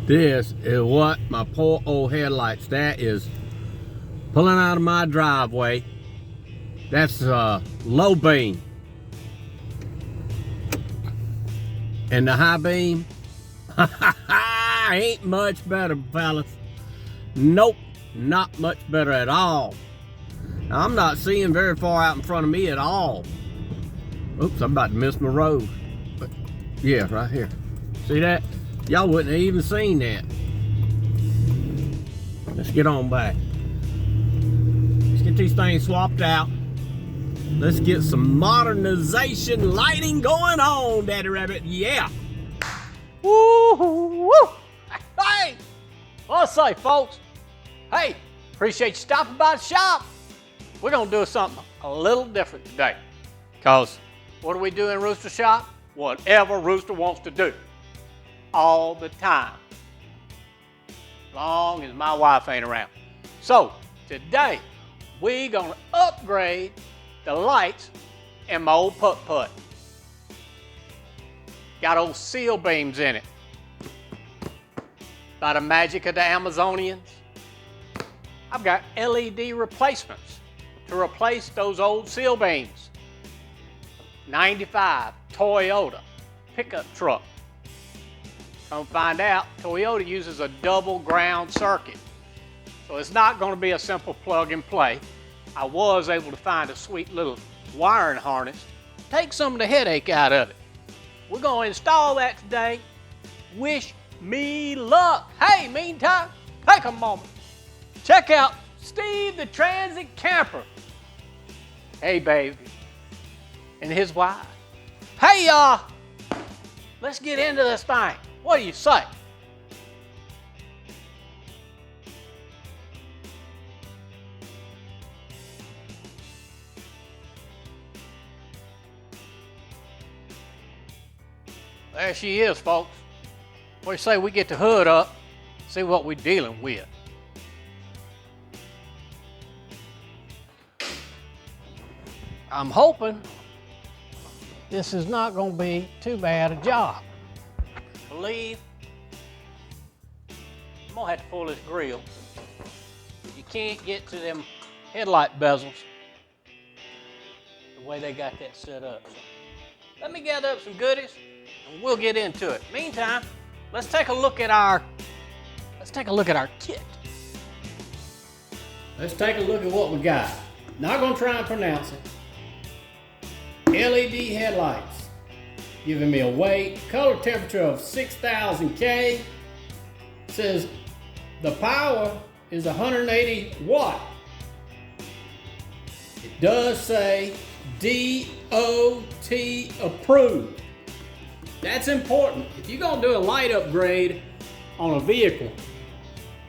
This is what my poor old headlights, that is pulling out of my driveway. That's low beam. And the high beam, ain't much better, fellas. Nope, not much better at all. Now, I'm not seeing very far out in front of me at all. Oops, I'm about to miss my road. But yeah, right here. See that? Y'all wouldn't have even seen that. Let's get on back. Let's get these things swapped out. Let's get some modernization lighting going on, Daddy Rabbit. Yeah. Woo-hoo-woo. Hey, well, let's say, folks, hey, appreciate you stopping by the shop. We're going to do something a little different today. Because what do we do in Rooster Shop? Whatever Rooster wants to do. All the time. Long as my wife ain't around. So, today, we're going to upgrade the lights in my old putt-putt. Got old seal beams in it. By the magic of the Amazonians, I've got LED replacements to replace those old seal beams. 95 Toyota pickup truck. Come find out, Toyota uses a double ground circuit. So it's not going to be a simple plug and play. I was able to find a sweet little wiring harness. Take some of the headache out of it. We're going to install that today. Wish me luck. Hey, meantime, take a moment. Check out Steve the Transit Camper. Hey, baby. And his wife. Hey, y'all. Let's get into this thing. What do you say? There she is, folks. What do you say we get the hood up, see what we're dealing with. I'm hoping this is not going to be too bad a job. I believe I'm going to have to pull this grill. You can't get to them headlight bezels the way they got that set up. So let me gather up some goodies and we'll get into it. Meantime, let's take a look at our kit. Let's take a look at what we got. Not gonna try and pronounce it. LED headlights, giving me a weight, color temperature of 6,000 K. Says the power is 180 watt. It does say DOT approved. That's important. If you're gonna do a light upgrade on a vehicle,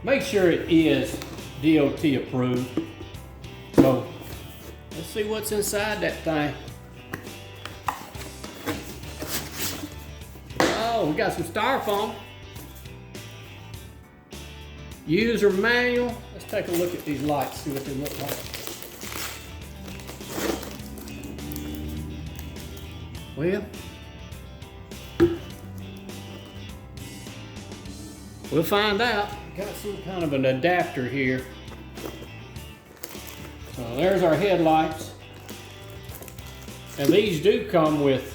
make sure it is DOT approved. So let's see what's inside that thing. Oh, we got some styrofoam. User manual. Let's take a look at these lights, see what they look like. Well, we'll find out. Got some kind of an adapter here. So there's our headlights. And these do come with,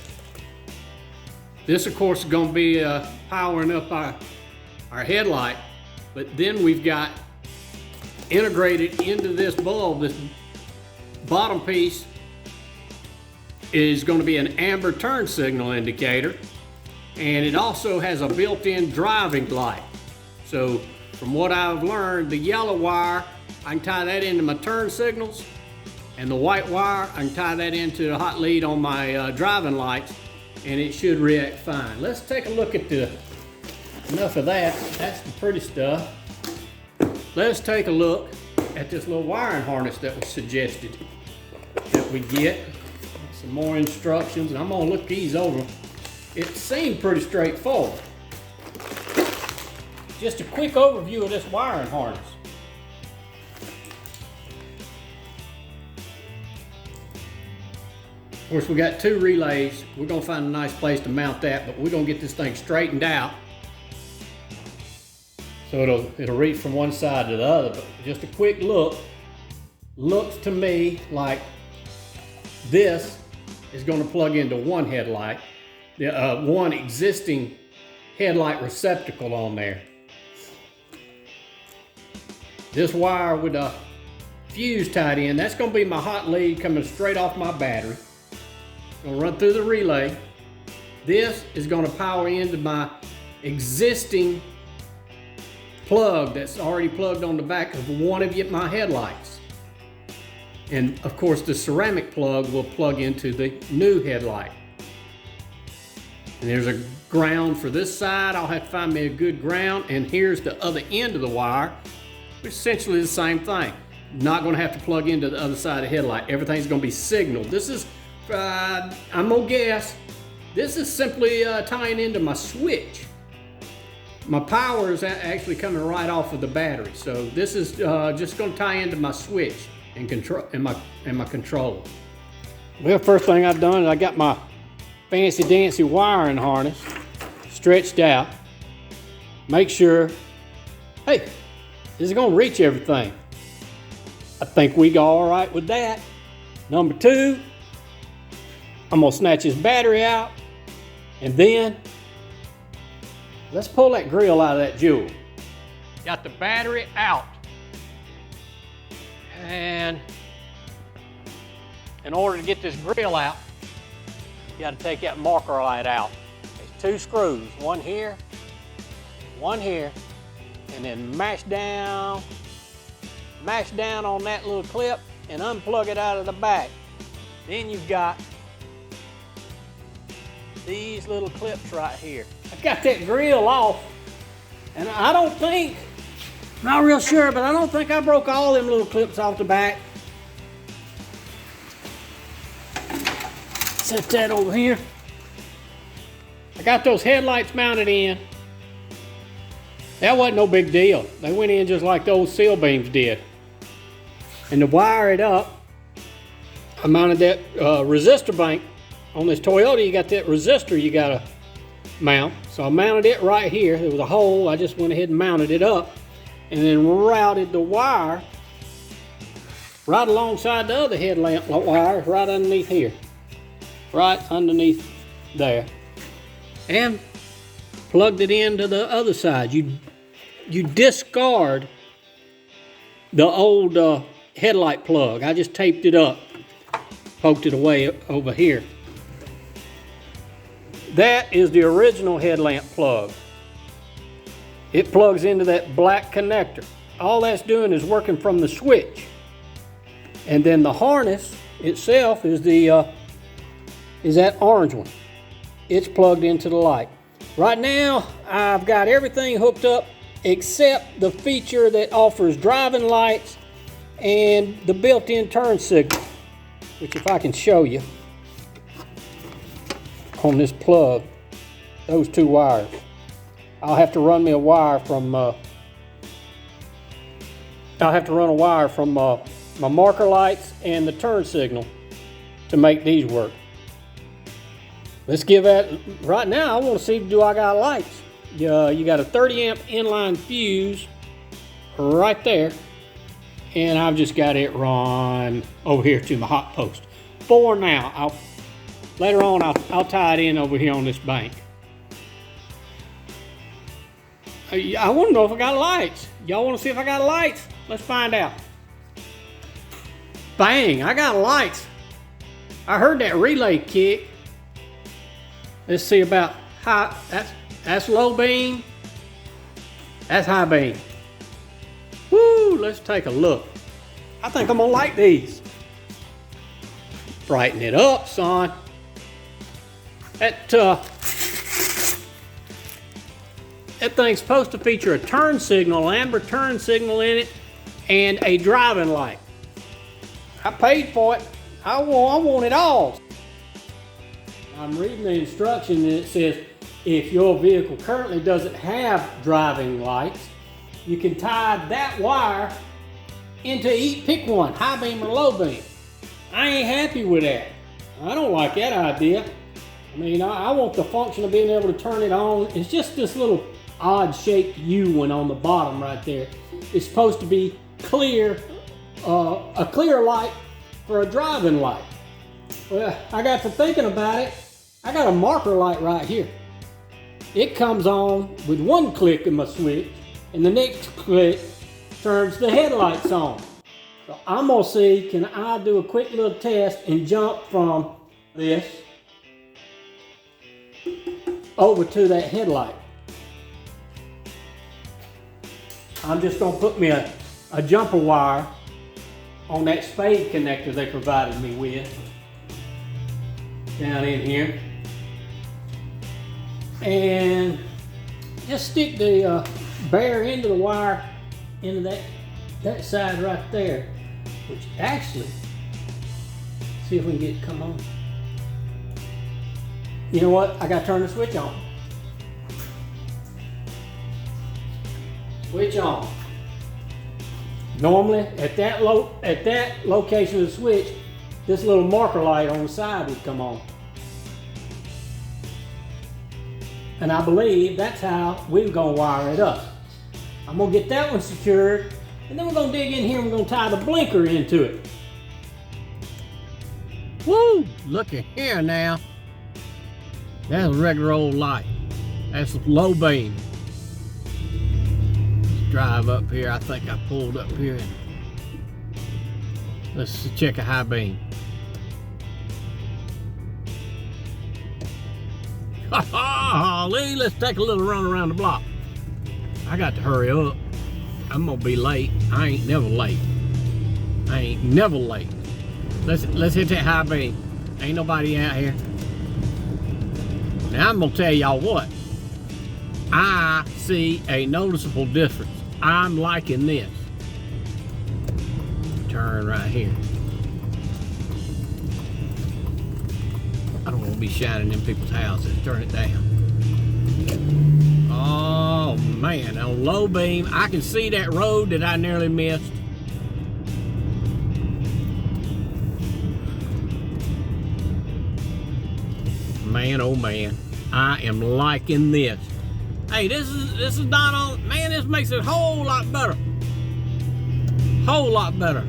this of course is going to be powering up our headlight. But then we've got integrated into this bulb, this bottom piece is going to be an amber turn signal indicator. And it also has a built-in driving light. So from what I've learned, the yellow wire, I can tie that into my turn signals, and the white wire, I can tie that into the hot lead on my driving lights, and it should react fine. Let's take a look at enough of that. That's the pretty stuff. Let's take a look at this little wiring harness that was suggested that we get. Some more instructions, and I'm gonna look these over. It seemed pretty straightforward. Just a quick overview of this wiring harness. Of course, we got two relays. We're gonna find a nice place to mount that, but we're gonna get this thing straightened out. So it'll reach from one side to the other. But just a quick look, looks to me like this is going to plug into one headlight, one existing headlight receptacle on there. This wire with a fuse tied in, that's going to be my hot lead coming straight off my battery. Going to run through the relay. This is going to power into my existing plug that's already plugged on the back of one of my headlights. And of course the ceramic plug will plug into the new headlight. And there's a ground for this side. I'll have to find me a good ground. And here's the other end of the wire, which is essentially the same thing. Not going to have to plug into the other side of the headlight. Everything's going to be signaled. This is, I'm going to guess, this is simply tying into my switch. My power is actually coming right off of the battery. So this is just going to tie into my switch and control and my controller. Well, first thing I've done is I got my fancy dancy wiring harness stretched out. Make sure, hey, this is gonna reach everything. I think we go all right with that. Number two, I'm gonna snatch this battery out, and then let's pull that grill out of that jewel. Got the battery out. And in order to get this grill out, you got to take that marker light out. There's two screws, one here, and then mash down on that little clip and unplug it out of the back. Then you've got these little clips right here. I've got that grill off, and I don't think, not real sure, but I don't think I broke all them little clips off the back. Set that over here. I got those headlights mounted in. That wasn't no big deal. They went in just like those seal beams did. And to wire it up, I mounted that resistor bank. On this Toyota, you got that resistor you gotta mount. So I mounted it right here. There was a hole. I just went ahead and mounted it up, and then routed the wire right alongside the other headlamp wire, right underneath here. Right underneath there. And plugged it into the other side. You discard the old headlight plug. I just taped it up, poked it away over here. That is the original headlamp plug. It plugs into that black connector. All that's doing is working from the switch. And then the harness itself is that orange one. It's plugged into the light. Right now, I've got everything hooked up except the feature that offers driving lights and the built-in turn signal, which if I can show you on this plug, those two wires. I'll have to run me a wire from my marker lights and the turn signal to make these work. Let's give that, right now I want to see, do I got lights? You got a 30 amp inline fuse right there, and I've just got it run over here to my hot post. For now, later on I'll tie it in over here on this bank. I want to know if I got lights. Y'all want to see if I got lights? Let's find out. Bang, I got lights. I heard that relay kick. Let's see about high, that's low beam. That's high beam. Woo, let's take a look. I think I'm gonna like these. Brighten it up, son. That thing's supposed to feature a turn signal, amber turn signal in it, and a driving light. I paid for it. I want it all. I'm reading the instruction and it says, if your vehicle currently doesn't have driving lights, you can tie that wire into pick one, high beam or low beam. I ain't happy with that. I don't like that idea. I mean, I want the function of being able to turn it on. It's just this little odd shaped U one on the bottom right there. It's supposed to be clear, a clear light for a driving light. Well, I got to thinking about it. I got a marker light right here. It comes on with one click of my switch, and the next click turns the headlights on. So I'm gonna see, can I do a quick little test and jump from this over to that headlight. I'm just gonna put me a jumper wire on that spade connector they provided me with down in here, and just stick the bare end of the wire into that side right there, which actually, see if we can get it to come on. You know what? I gotta turn the switch on. Switch on. Normally, at that location of the switch, this little marker light on the side would come on. And I believe that's how we're gonna wire it up. I'm gonna get that one secured, and then we're gonna dig in here and we're gonna tie the blinker into it. Woo! Look at here now. That's a regular old light. That's a low beam. Let's drive up here. I think I pulled up here. Let's check a high beam. Golly, let's take a little run around the block. I got to hurry up. I'm gonna be late. I ain't never late. I ain't never late. Let's hit that high beam. Ain't nobody out here. Now I'm gonna tell y'all what. I see a noticeable difference. I'm liking this. Turn right here. I don't want to be shining in people's houses. Turn it down. Oh man, on low beam, I can see that road that I nearly missed. Man, oh man, I am liking this. Hey, this is not on, man, this makes it a whole lot better. Whole lot better.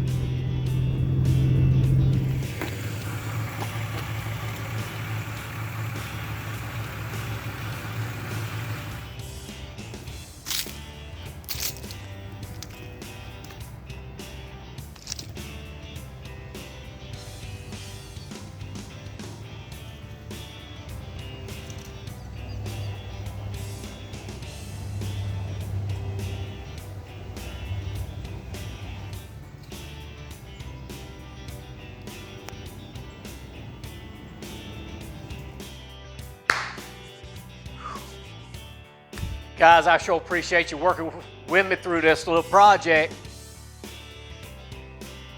Guys, I sure appreciate you working with me through this little project.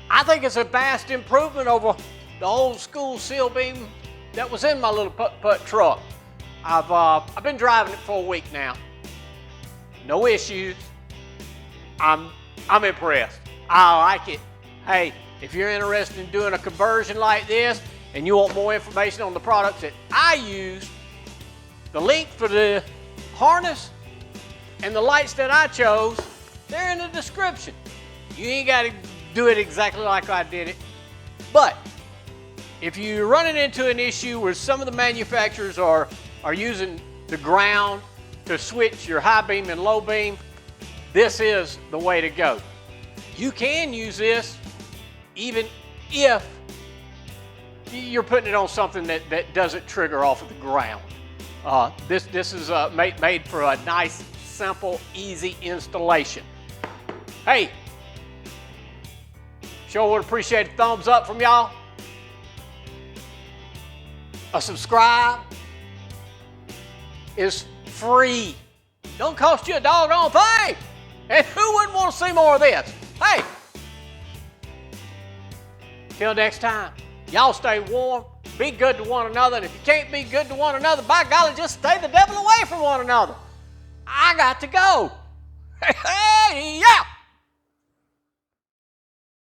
I think it's a vast improvement over the old school seal beam that was in my little putt-putt truck. I've been driving it for a week now. No issues. I'm impressed. I like it. Hey, if you're interested in doing a conversion like this and you want more information on the products that I use, the link for the harness and the lights that I chose, they're in the description. You ain't got to do it exactly like I did it. But if you're running into an issue where some of the manufacturers are using the ground to switch your high beam and low beam, this is the way to go. You can use this even if you're putting it on something that doesn't trigger off of the ground. This is made for a nice, simple, easy installation. Hey, sure would appreciate a thumbs up from y'all. A subscribe is free. Don't cost you a doggone thing. And who wouldn't want to see more of this? Hey, till next time, y'all stay warm, be good to one another, and if you can't be good to one another, by golly, just stay the devil away from one another. I got to go. Hey, yeah.